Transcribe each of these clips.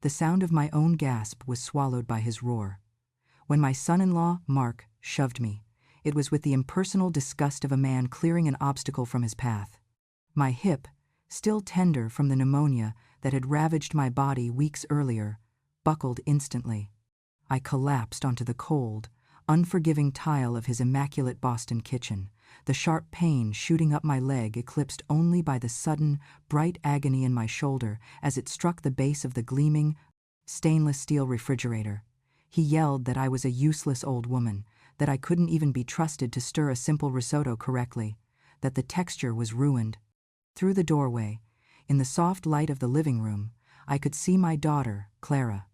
The sound of my own gasp was swallowed by his roar. When my son-in-law, Mark, shoved me, it was with the impersonal disgust of a man clearing an obstacle from his path. My hip, still tender from the pneumonia that had ravaged my body weeks earlier, buckled instantly. I collapsed onto the cold, unforgiving tile of his immaculate Boston kitchen, the sharp pain shooting up my leg eclipsed only by the sudden, bright agony in my shoulder as it struck the base of the gleaming, stainless steel refrigerator. He yelled that I was a useless old woman, that I couldn't even be trusted to stir a simple risotto correctly, that the texture was ruined. Through the doorway, in the soft light of the living room, I could see my daughter, Clara.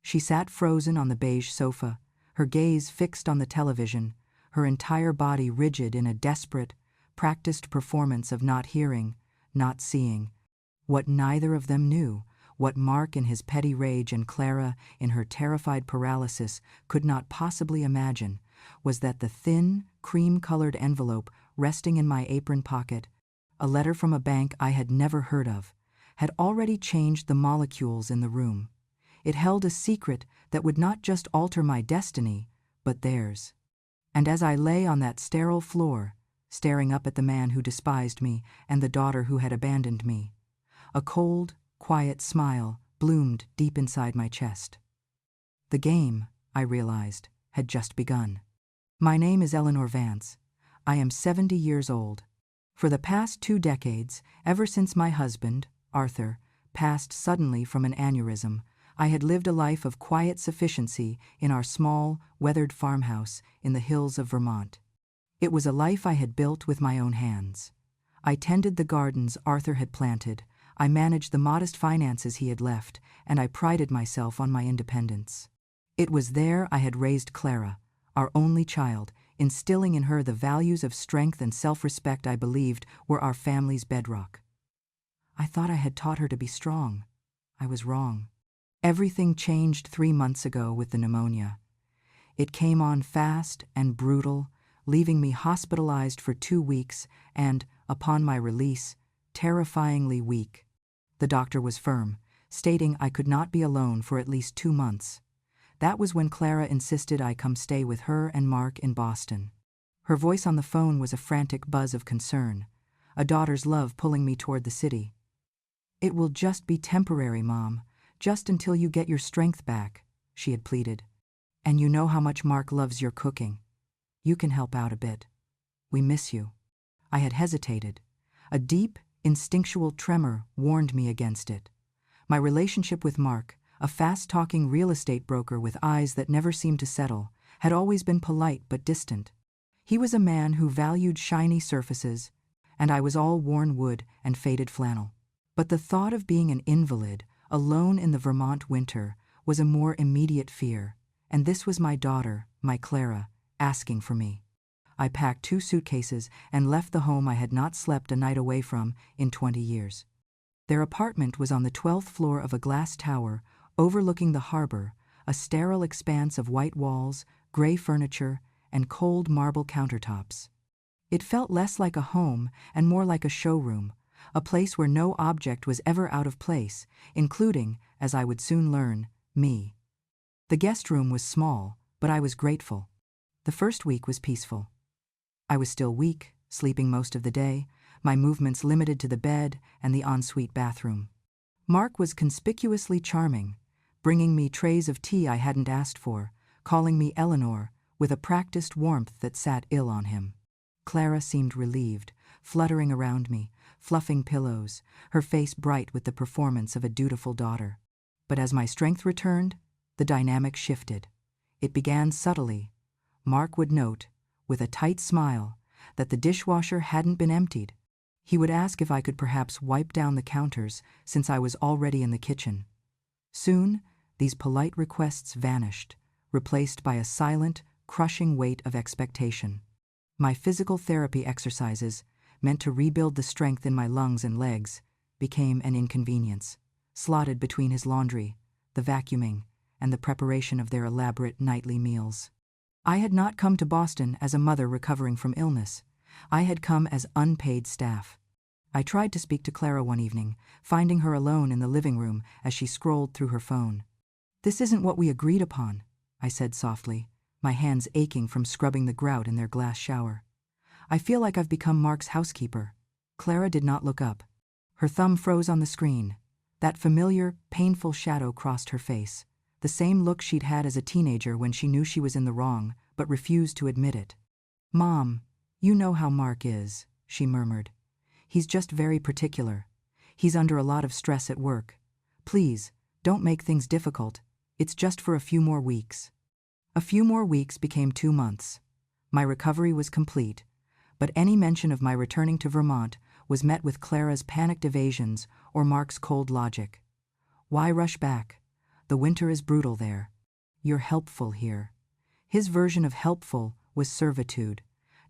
She sat frozen on the beige sofa, her gaze fixed on the television, her entire body rigid in a desperate, practiced performance of not hearing, not seeing. What neither of them knew, what Mark in his petty rage and Clara in her terrified paralysis could not possibly imagine, was that the thin, cream-colored envelope resting in my apron pocket, a letter from a bank I had never heard of, had already changed the molecules in the room. It held a secret that would not just alter my destiny, but theirs. And as I lay on that sterile floor, staring up at the man who despised me and the daughter who had abandoned me, a cold, quiet smile bloomed deep inside my chest. The game, I realized, had just begun. My name is Eleanor Vance. I am 70 years old. For the past 2 decades, ever since my husband, Arthur, passed suddenly from an aneurysm, I had lived a life of quiet sufficiency in our small, weathered farmhouse in the hills of Vermont. It was a life I had built with my own hands. I tended the gardens Arthur had planted, I managed the modest finances he had left, and I prided myself on my independence. It was there I had raised Clara, our only child, instilling in her the values of strength and self-respect I believed were our family's bedrock. I thought I had taught her to be strong. I was wrong. Everything changed 3 months ago with the pneumonia. It came on fast and brutal, leaving me hospitalized for 2 weeks and, upon my release, terrifyingly weak. The doctor was firm, stating I could not be alone for at least 2 months. That was when Clara insisted I come stay with her and Mark in Boston. Her voice on the phone was a frantic buzz of concern, a daughter's love pulling me toward the city. "It will just be temporary, Mom, just until you get your strength back," she had pleaded. "And you know how much Mark loves your cooking. You can help out a bit. We miss you." I had hesitated. A deep, instinctual tremor warned me against it. My relationship with Mark, a fast-talking real estate broker with eyes that never seemed to settle, had always been polite but distant. He was a man who valued shiny surfaces, and I was all worn wood and faded flannel. But the thought of being an invalid, alone in the Vermont winter, was a more immediate fear, and this was my daughter, my Clara, asking for me. I packed 2 suitcases and left the home I had not slept a night away from in 20 years. Their apartment was on the 12th floor of a glass tower overlooking the harbor, a sterile expanse of white walls, gray furniture, and cold marble countertops. It felt less like a home and more like a showroom, a place where no object was ever out of place, including, as I would soon learn, me. The guest room was small, but I was grateful. The first week was peaceful. I was still weak, sleeping most of the day, my movements limited to the bed and the ensuite bathroom. Mark was conspicuously charming, bringing me trays of tea I hadn't asked for, calling me Eleanor, with a practiced warmth that sat ill on him. Clara seemed relieved, fluttering around me, fluffing pillows, her face bright with the performance of a dutiful daughter. But as my strength returned, the dynamic shifted. It began subtly. Mark would note, with a tight smile, that the dishwasher hadn't been emptied. He would ask if I could perhaps wipe down the counters since I was already in the kitchen. Soon, these polite requests vanished, replaced by a silent, crushing weight of expectation. My physical therapy exercises, meant to rebuild the strength in my lungs and legs, became an inconvenience, slotted between his laundry, the vacuuming, and the preparation of their elaborate nightly meals. I had not come to Boston as a mother recovering from illness. I had come as unpaid staff. I tried to speak to Clara one evening, finding her alone in the living room as she scrolled through her phone. "This isn't what we agreed upon," I said softly, my hands aching from scrubbing the grout in their glass shower. "I feel like I've become Mark's housekeeper." Clara did not look up. Her thumb froze on the screen. That familiar, painful shadow crossed her face, the same look she'd had as a teenager when she knew she was in the wrong, but refused to admit it. "Mom, you know how Mark is," she murmured. "He's just very particular. He's under a lot of stress at work. Please, don't make things difficult. It's just for a few more weeks." A few more weeks became 2 months. My recovery was complete, but any mention of my returning to Vermont was met with Clara's panicked evasions or Mark's cold logic. "Why rush back? The winter is brutal there. You're helpful here." His version of helpful was servitude.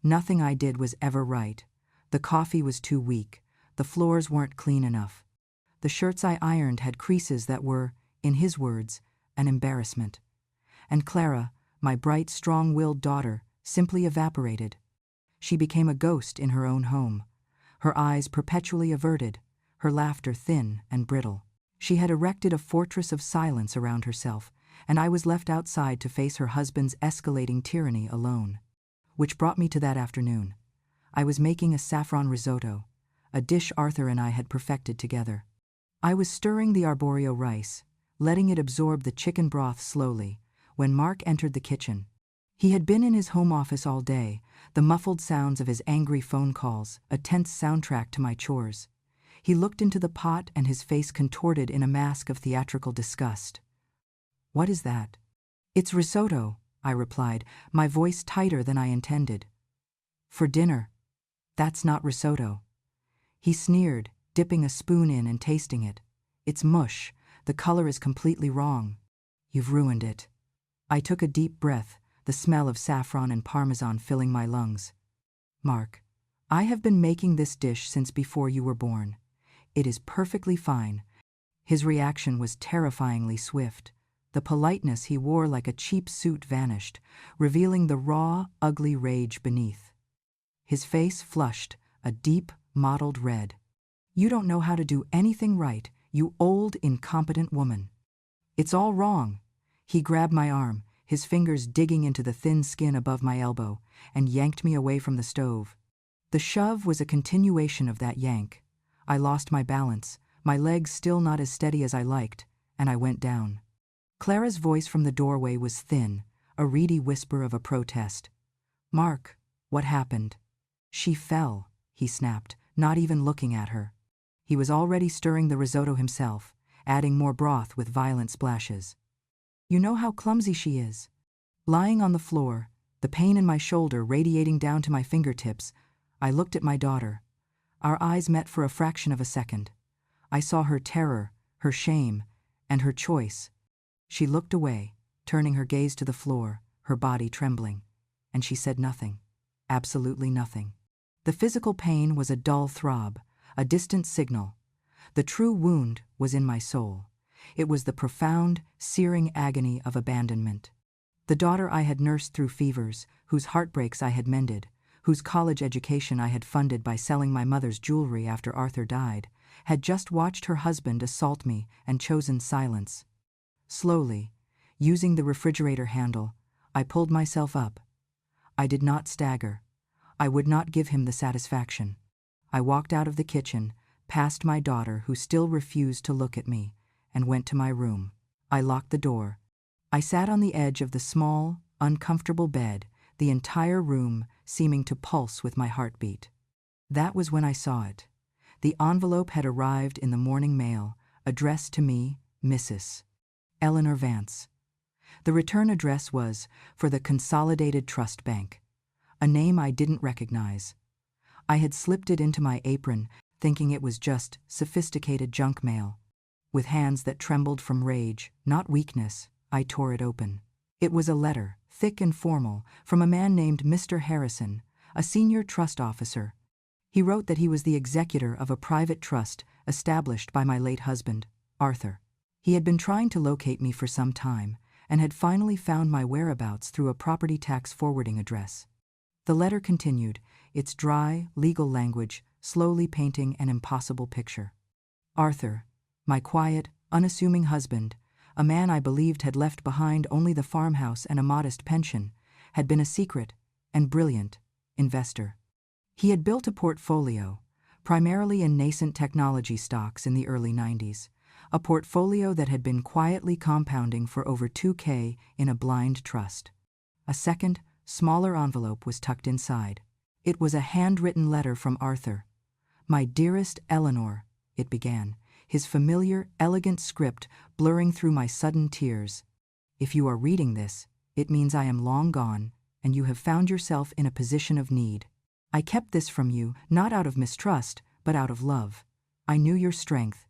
Nothing I did was ever right. The coffee was too weak. The floors weren't clean enough. The shirts I ironed had creases that were, in his words, an embarrassment. And Clara, my bright, strong-willed daughter, simply evaporated. She became a ghost in her own home, her eyes perpetually averted, her laughter thin and brittle. She had erected a fortress of silence around herself, and I was left outside to face her husband's escalating tyranny alone. Which brought me to that afternoon. I was making a saffron risotto, a dish Arthur and I had perfected together. I was stirring the arborio rice, letting it absorb the chicken broth slowly, when Mark entered the kitchen. He had been in his home office all day, the muffled sounds of his angry phone calls, a tense soundtrack to my chores. He looked into the pot and his face contorted in a mask of theatrical disgust. "What is that?" "It's risotto," I replied, my voice tighter than I intended. "For dinner." "That's not risotto." He sneered, dipping a spoon in and tasting it. "It's mush. The color is completely wrong." "You've ruined it." I took a deep breath, the smell of saffron and parmesan filling my lungs. "Mark, I have been making this dish since before you were born. It is perfectly fine." His reaction was terrifyingly swift. The politeness he wore like a cheap suit vanished, revealing the raw, ugly rage beneath. His face flushed, a deep, mottled red. "You don't know how to do anything right, you old, incompetent woman." "It's all wrong." He grabbed my arm, his fingers digging into the thin skin above my elbow, and yanked me away from the stove. The shove was a continuation of that yank. I lost my balance, my legs still not as steady as I liked, and I went down. Clara's voice from the doorway was thin, a reedy whisper of a protest. "Mark, what happened?" "She fell," he snapped, not even looking at her. He was already stirring the risotto himself, adding more broth with violent splashes. "You know how clumsy she is." Lying on the floor, the pain in my shoulder radiating down to my fingertips, I looked at my daughter. Our eyes met for a fraction of a second. I saw her terror, her shame, and her choice. She looked away, turning her gaze to the floor, her body trembling, and she said nothing, absolutely nothing. The physical pain was a dull throb, a distant signal. The true wound was in my soul. It was the profound, searing agony of abandonment. The daughter I had nursed through fevers, whose heartbreaks I had mended, whose college education I had funded by selling my mother's jewelry after Arthur died, had just watched her husband assault me and chosen silence. Slowly, using the refrigerator handle, I pulled myself up. I did not stagger. I would not give him the satisfaction. I walked out of the kitchen, past my daughter who still refused to look at me, and went to my room. I locked the door. I sat on the edge of the small, uncomfortable bed, the entire room seeming to pulse with my heartbeat. That was when I saw it. The envelope had arrived in the morning mail, addressed to me, Mrs. Eleanor Vance. The return address was for the Consolidated Trust Bank, a name I didn't recognize. I had slipped it into my apron, thinking it was just sophisticated junk mail. With hands that trembled from rage, not weakness, I tore it open. It was a letter, thick and formal, from a man named Mr. Harrison, a senior trust officer. He wrote that he was the executor of a private trust established by my late husband, Arthur. He had been trying to locate me for some time, and had finally found my whereabouts through a property tax forwarding address. The letter continued, its dry, legal language slowly painting an impossible picture. Arthur, my quiet, unassuming husband, a man I believed had left behind only the farmhouse and a modest pension, had been a secret and brilliant investor. He had built a portfolio, primarily in nascent technology stocks in the early 90s, a portfolio that had been quietly compounding for over 2K in a blind trust. A second, smaller envelope was tucked inside. It was a handwritten letter from Arthur. "My dearest Eleanor," it began, his familiar, elegant script blurring through my sudden tears. "If you are reading this, it means I am long gone, and you have found yourself in a position of need. I kept this from you, not out of mistrust, but out of love. I knew your strength.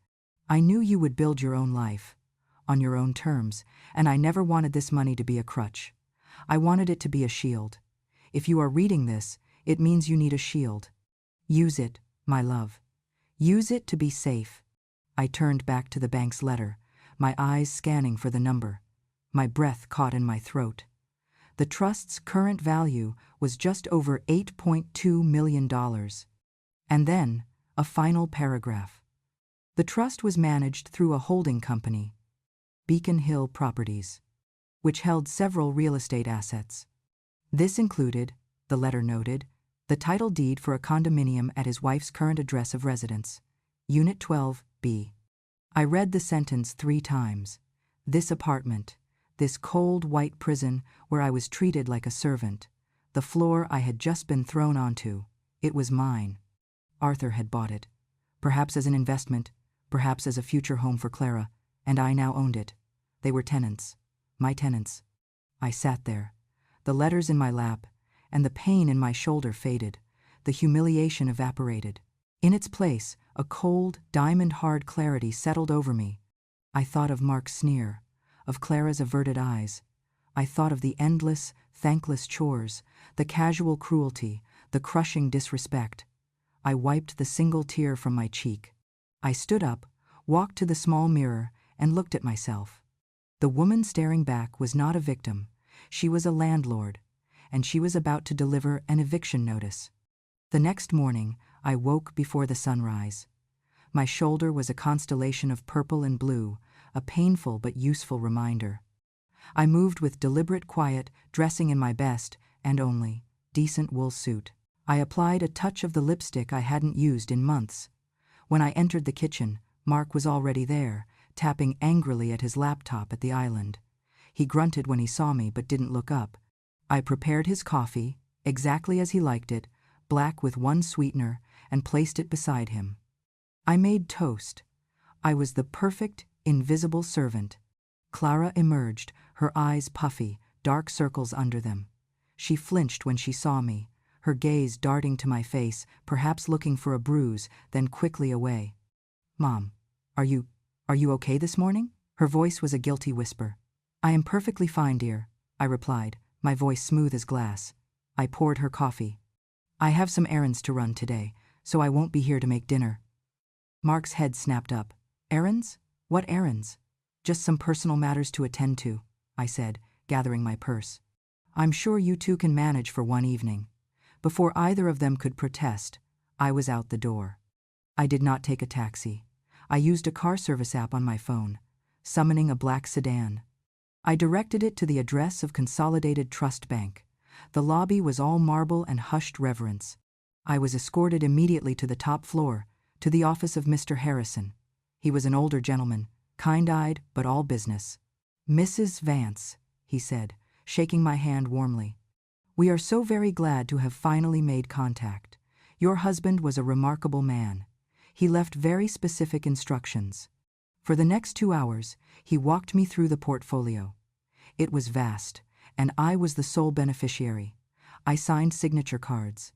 I knew you would build your own life, on your own terms, and I never wanted this money to be a crutch. I wanted it to be a shield. If you are reading this, it means you need a shield. Use it, my love. Use it to be safe." I turned back to the bank's letter, my eyes scanning for the number. My breath caught in my throat. The trust's current value was just over $8.2 million. And then, a final paragraph. The trust was managed through a holding company, Beacon Hill Properties, which held several real estate assets. This included, the letter noted, the title deed for a condominium at his wife's current address of residence, Unit 12B. I read the sentence 3 times. This apartment, this cold white prison where I was treated like a servant, the floor I had just been thrown onto, it was mine. Arthur had bought it, perhaps as an investment, perhaps as a future home for Clara, and I now owned it. They were tenants, my tenants. I sat there, the letters in my lap, and the pain in my shoulder faded, the humiliation evaporated. In its place, a cold, diamond-hard clarity settled over me. I thought of Mark's sneer, of Clara's averted eyes. I thought of the endless, thankless chores, the casual cruelty, the crushing disrespect. I wiped the single tear from my cheek. I stood up, walked to the small mirror, and looked at myself. The woman staring back was not a victim. She was a landlord, and she was about to deliver an eviction notice. The next morning, I woke before the sunrise. My shoulder was a constellation of purple and blue, a painful but useful reminder. I moved with deliberate quiet, dressing in my best, and only, decent wool suit. I applied a touch of the lipstick I hadn't used in months. When I entered the kitchen, Mark was already there, tapping angrily at his laptop at the island. He grunted when he saw me but didn't look up. I prepared his coffee, exactly as he liked it, black with 1 sweetener, and placed it beside him. I made toast. I was the perfect, invisible servant. Clara emerged, her eyes puffy, dark circles under them. She flinched when she saw me, her gaze darting to my face, perhaps looking for a bruise, then quickly away. "Mom, are you okay this morning?" Her voice was a guilty whisper. "I am perfectly fine, dear," I replied, my voice smooth as glass. I poured her coffee. "I have some errands to run today, so I won't be here to make dinner." Mark's head snapped up. "Errands? What errands?" "Just some personal matters to attend to," I said, gathering my purse. "I'm sure you two can manage for one evening." Before either of them could protest, I was out the door. I did not take a taxi. I used a car service app on my phone, summoning a black sedan. I directed it to the address of Consolidated Trust Bank. The lobby was all marble and hushed reverence. I was escorted immediately to the top floor, to the office of Mr. Harrison. He was an older gentleman, kind-eyed but all business. "Mrs. Vance," he said, shaking my hand warmly. "We are so very glad to have finally made contact. Your husband was a remarkable man. He left very specific instructions. For the next 2 hours, he walked me through the portfolio. It was vast, and I was the sole beneficiary. I signed signature cards.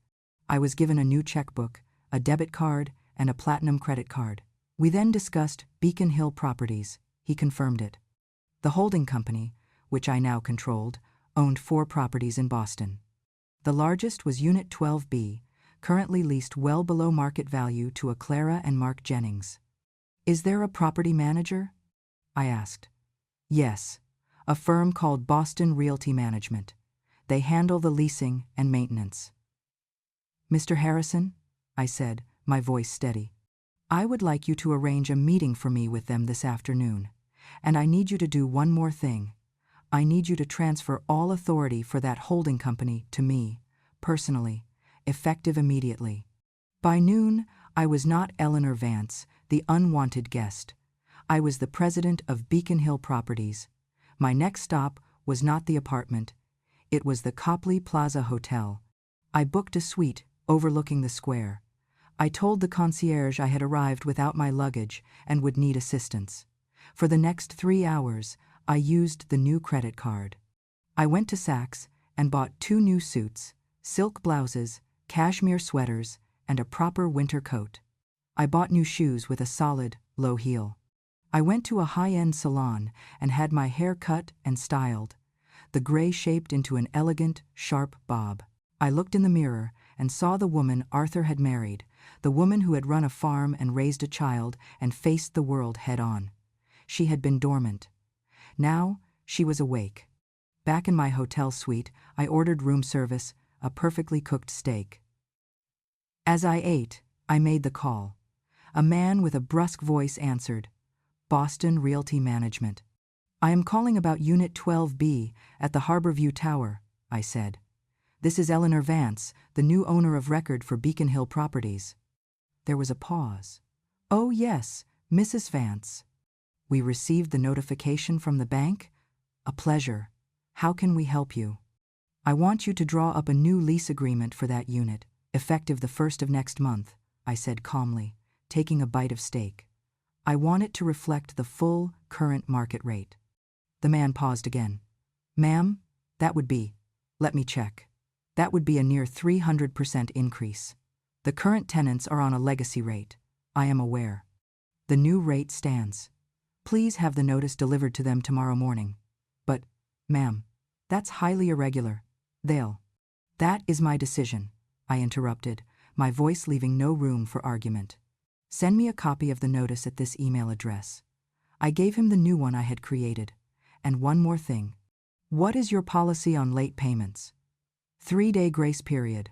I was given a new checkbook, a debit card, and a platinum credit card. We then discussed Beacon Hill Properties. He confirmed it. The holding company, which I now controlled, owned 4 properties in Boston. The largest was Unit 12B, currently leased well below market value to a Clara and Mark Jennings. "Is there a property manager?" I asked. "Yes, a firm called Boston Realty Management. They handle the leasing and maintenance." "Mr. Harrison?" I said, my voice steady. I would like you to arrange a meeting for me with them this afternoon. And I need you to do one more thing. I need you to transfer all authority for that holding company to me, personally, effective immediately. By noon, I was not Eleanor Vance, the unwanted guest. I was the president of Beacon Hill Properties. My next stop was not the apartment. It was the Copley Plaza Hotel. I booked a suite overlooking the square. I told the concierge I had arrived without my luggage and would need assistance. For the next 3 hours, I used the new credit card. I went to Saks and bought 2 new suits, silk blouses, cashmere sweaters, and a proper winter coat. I bought new shoes with a solid, low heel. I went to a high-end salon and had my hair cut and styled, the gray shaped into an elegant, sharp bob. I looked in the mirror and saw the woman Arthur had married, the woman who had run a farm and raised a child and faced the world head-on. She had been dormant. Now, she was awake. Back in my hotel suite, I ordered room service, a perfectly cooked steak. As I ate, I made the call. A man with a brusque voice answered. Boston Realty Management. I am calling about Unit 12B at the Harborview Tower, I said. This is Eleanor Vance, the new owner of record for Beacon Hill Properties. There was a pause. Oh yes, Mrs. Vance. We received the notification from the bank? A pleasure. How can we help you? I want you to draw up a new lease agreement for that unit, effective the 1st of next month, I said calmly, taking a bite of steak. I want it to reflect the full, current market rate. The man paused again. Ma'am, that would be, let me check. That would be a near 300% increase. The current tenants are on a legacy rate. I am aware. The new rate stands. Please have the notice delivered to them tomorrow morning. But, ma'am, that's highly irregular. That is my decision, I interrupted, my voice leaving no room for argument. Send me a copy of the notice at this email address. I gave him the new one I had created. And one more thing. What is your policy on late payments? 3-day grace period,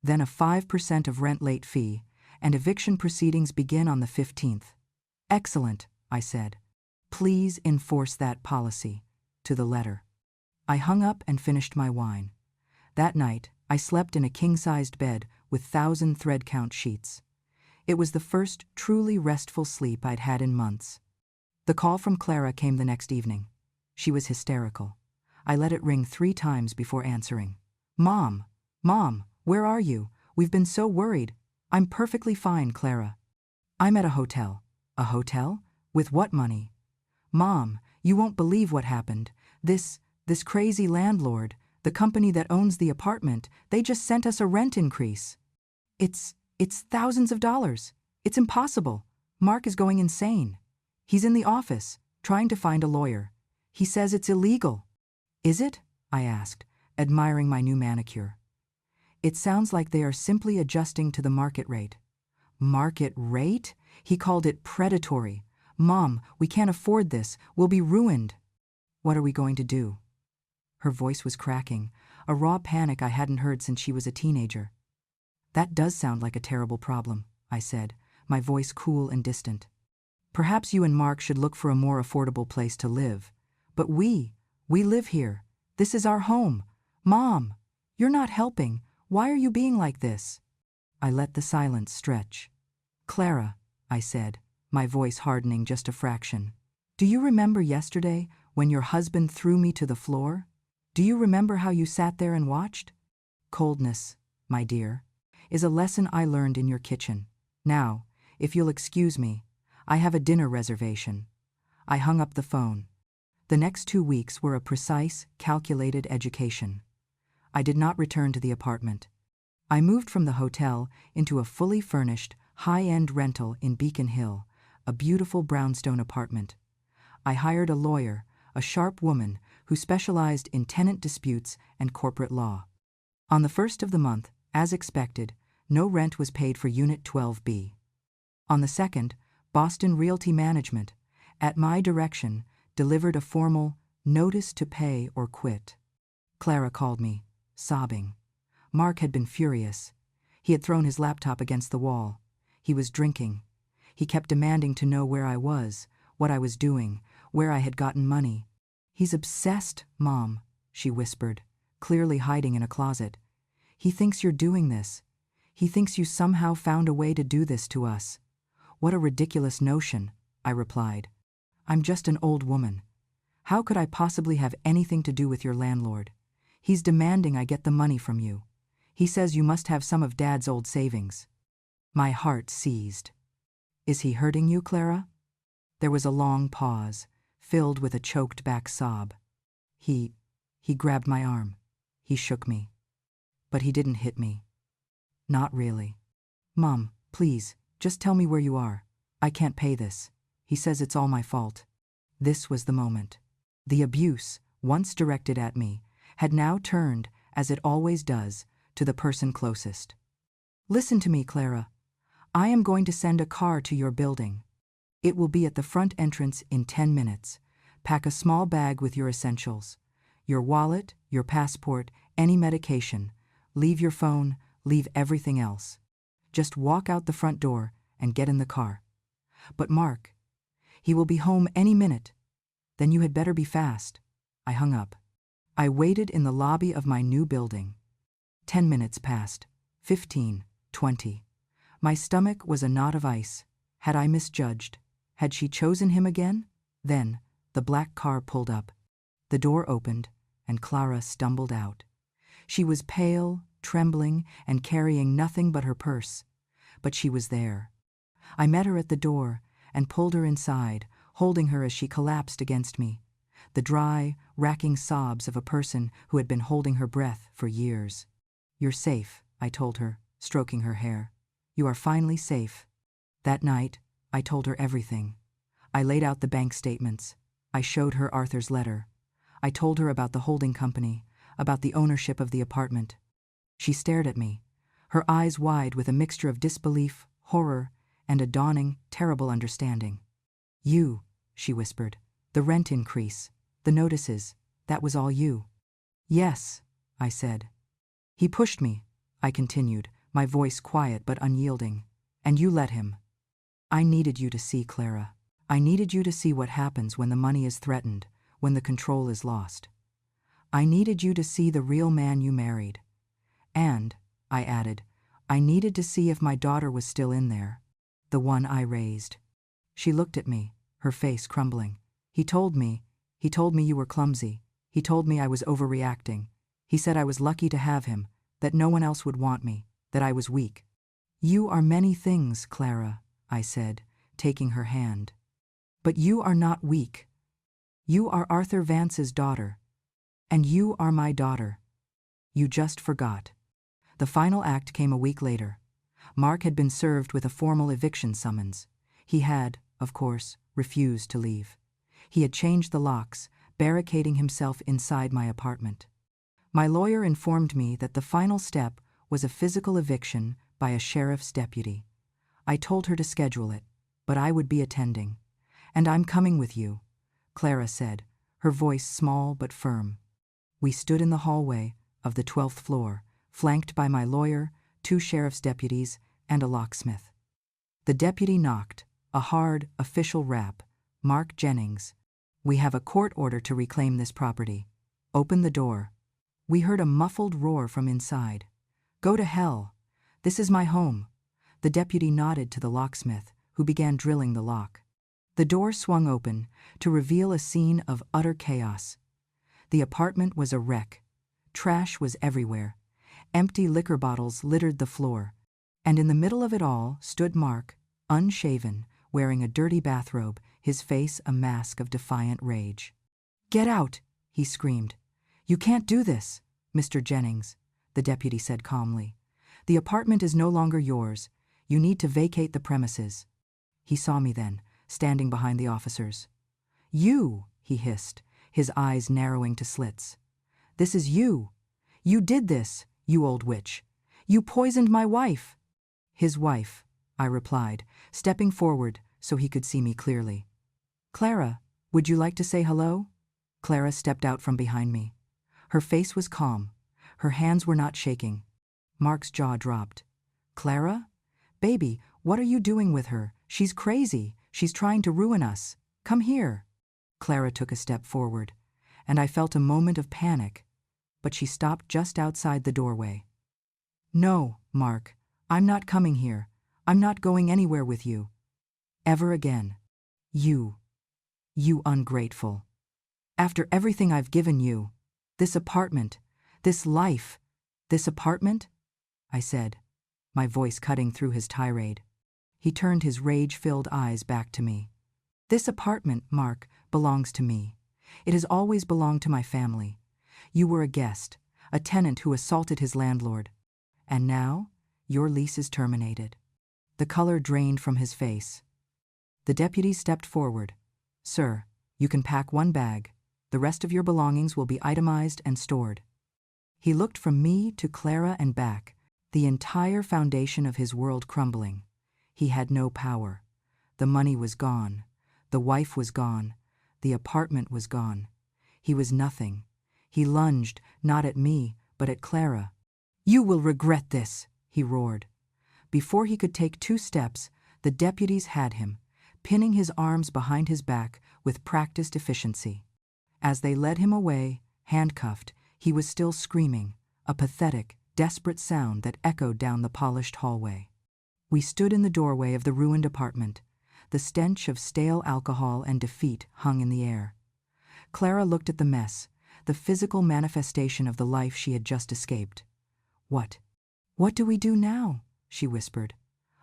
then a 5% of rent late fee, and eviction proceedings begin on the 15th. Excellent, I said. Please enforce that policy, to the letter. I hung up and finished my wine. That night, I slept in a king-sized bed with 1,000 thread-count sheets. It was the first truly restful sleep I'd had in months. The call from Clara came the next evening. She was hysterical. I let it ring 3 times before answering. Mom, where are you? We've been so worried. I'm perfectly fine, Clara. I'm at a hotel. A hotel? With what money? Mom, you won't believe what happened. This crazy landlord, the company that owns the apartment, they just sent us a rent increase. It's thousands of dollars. It's impossible. Mark is going insane. He's in the office, trying to find a lawyer. He says it's illegal. Is it? I asked, admiring my new manicure. It sounds like they are simply adjusting to the market rate. Market rate? He called it predatory. Mom, we can't afford this. We'll be ruined. What are we going to do? Her voice was cracking, a raw panic I hadn't heard since she was a teenager. That does sound like a terrible problem, I said, my voice cool and distant. Perhaps you and Mark should look for a more affordable place to live. But we live here. This is our home. Mom, you're not helping. Why are you being like this? I let the silence stretch. Clara, I said, my voice hardening just a fraction. Do you remember yesterday when your husband threw me to the floor? Do you remember how you sat there and watched? Coldness, my dear, is a lesson I learned in your kitchen. Now, if you'll excuse me, I have a dinner reservation. I hung up the phone. The next 2 weeks were a precise, calculated education. I did not return to the apartment. I moved from the hotel into a fully furnished, high-end rental in Beacon Hill, a beautiful brownstone apartment. I hired a lawyer, a sharp woman who specialized in tenant disputes and corporate law. On the 1st of the month, as expected, no rent was paid for Unit 12B. On the 2nd, Boston Realty Management, at my direction, delivered a formal notice to pay or quit. Clara called me, sobbing. Mark had been furious. He had thrown his laptop against the wall. He was drinking. He kept demanding to know where I was, what I was doing, where I had gotten money. He's obsessed, Mom, she whispered, clearly hiding in a closet. He thinks you're doing this. He thinks you somehow found a way to do this to us. What a ridiculous notion, I replied. I'm just an old woman. How could I possibly have anything to do with your landlord? He's demanding I get the money from you. He says you must have some of Dad's old savings. My heart seized. Is he hurting you, Clara? There was a long pause, filled with a choked-back sob. He grabbed my arm. He shook me. But he didn't hit me. Not really. Mom, please, just tell me where you are. I can't pay this. He says it's all my fault. This was the moment. The abuse, once directed at me, had now turned, as it always does, to the person closest. Listen to me, Clara. I am going to send a car to your building. It will be at the front entrance in 10 minutes. Pack a small bag with your essentials. Your wallet, your passport, any medication. Leave your phone, leave everything else. Just walk out the front door and get in the car. But Mark, he will be home any minute. Then you had better be fast. I hung up. I waited in the lobby of my new building. 10 minutes passed. 15, 20. My stomach was a knot of ice. Had I misjudged? Had she chosen him again? Then, the black car pulled up. The door opened, and Clara stumbled out. She was pale, trembling, and carrying nothing but her purse. But she was there. I met her at the door and pulled her inside, holding her as she collapsed against me. The dry, racking sobs of a person who had been holding her breath for years. You're safe, I told her, stroking her hair. You are finally safe. That night, I told her everything. I laid out the bank statements. I showed her Arthur's letter. I told her about the holding company, about the ownership of the apartment. She stared at me, her eyes wide with a mixture of disbelief, horror, and a dawning, terrible understanding. You, she whispered, the rent increase, the notices, that was all you. Yes, I said. He pushed me, I continued, my voice quiet but unyielding. And you let him. I needed you to see, Clara. I needed you to see what happens when the money is threatened, when the control is lost. I needed you to see the real man you married. And, I added, I needed to see if my daughter was still in there, the one I raised. She looked at me, her face crumbling. He told me you were clumsy. He told me I was overreacting. He said I was lucky to have him, that no one else would want me, that I was weak. You are many things, Clara, I said, taking her hand. But you are not weak. You are Arthur Vance's daughter. And you are my daughter. You just forgot. The final act came a week later. Mark had been served with a formal eviction summons. He had, of course, refused to leave. He had changed the locks, barricading himself inside my apartment. My lawyer informed me that the final step was a physical eviction by a sheriff's deputy. I told her to schedule it, but I would be attending. And I'm coming with you, Clara said, her voice small but firm. We stood in the hallway of the 12th floor, flanked by my lawyer, 2 sheriff's deputies, and a locksmith. The deputy knocked, a hard, official rap. Mark Jennings. We have a court order to reclaim this property. Open the door. We heard a muffled roar from inside. Go to hell. This is my home. The deputy nodded to the locksmith, who began drilling the lock. The door swung open to reveal a scene of utter chaos. The apartment was a wreck. Trash was everywhere. Empty liquor bottles littered the floor. And in the middle of it all stood Mark, unshaven, wearing a dirty bathrobe, his face a mask of defiant rage. Get out, he screamed. You can't do this, Mr. Jennings, the deputy said calmly. The apartment is no longer yours. You need to vacate the premises. He saw me then, standing behind the officers. You, he hissed, his eyes narrowing to slits. This is you. You did this, you old witch. You poisoned my wife. His wife, I replied, stepping forward so he could see me clearly. Clara, would you like to say hello? Clara stepped out from behind me. Her face was calm. Her hands were not shaking. Mark's jaw dropped. Clara? Baby, What are you doing with her? She's crazy. She's trying to ruin us. Come here." Clara took a step forward, and I felt a moment of panic, but she stopped just outside the doorway. "No, Mark, I'm not coming here. I'm not going anywhere with you. Ever again. You ungrateful. After everything I've given you, this apartment, this life, this apartment?" I said, my voice cutting through his tirade. He turned his rage-filled eyes back to me. "This apartment, Mark, belongs to me. It has always belonged to my family. You were a guest, a tenant who assaulted his landlord. And now, your lease is terminated." The color drained from his face. The deputy stepped forward. "Sir, you can pack one bag. The rest of your belongings will be itemized and stored." He looked from me to Clara and back, the entire foundation of his world crumbling. He had no power. The money was gone. The wife was gone. The apartment was gone. He was nothing. He lunged, not at me, but at Clara. "You will regret this," he roared. Before he could take 2 steps, the deputies had him, pinning his arms behind his back with practiced efficiency. As they led him away, handcuffed, he was still screaming, a pathetic, desperate sound that echoed down the polished hallway. We stood in the doorway of the ruined apartment. The stench of stale alcohol and defeat hung in the air. Clara looked at the mess, the physical manifestation of the life she had just escaped. What do we do now?" she whispered.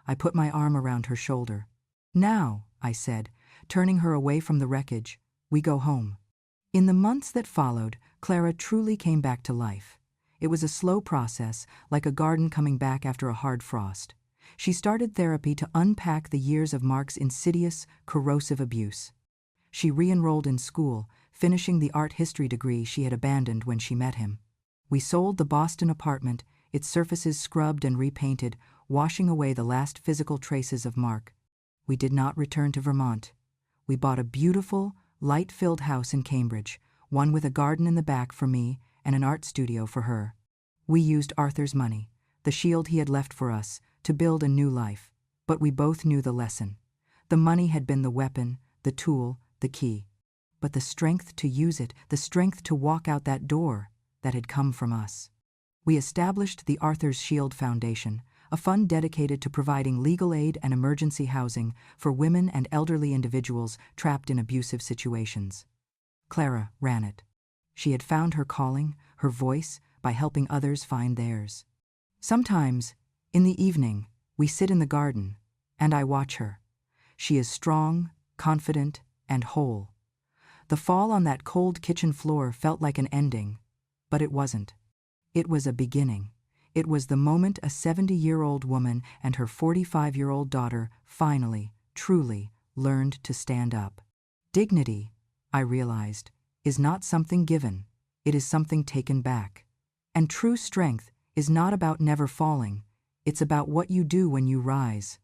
I put my arm around her shoulder. "Now," I said, turning her away from the wreckage, "we go home." In the months that followed, Clara truly came back to life. It was a slow process, like a garden coming back after a hard frost. She started therapy to unpack the years of Mark's insidious, corrosive abuse. She re-enrolled in school, finishing the art history degree she had abandoned when she met him. We sold the Boston apartment, its surfaces scrubbed and repainted, washing away the last physical traces of Mark. We did not return to Vermont. We bought a beautiful, light-filled house in Cambridge, one with a garden in the back for me and an art studio for her. We used Arthur's money, the shield he had left for us, to build a new life. But we both knew the lesson. The money had been the weapon, the tool, the key. But the strength to use it, the strength to walk out that door, that had come from us. We established the Arthur's Shield Foundation, a fund dedicated to providing legal aid and emergency housing for women and elderly individuals trapped in abusive situations. Clara ran it. She had found her calling, her voice, by helping others find theirs. Sometimes, in the evening, we sit in the garden, and I watch her. She is strong, confident, and whole. The fall on that cold kitchen floor felt like an ending, but it wasn't. It was a beginning. It was the moment a 70-year-old woman and her 45-year-old daughter finally, truly, learned to stand up. Dignity, I realized, is not something given. It is something taken back. And true strength is not about never falling. It's about what you do when you rise.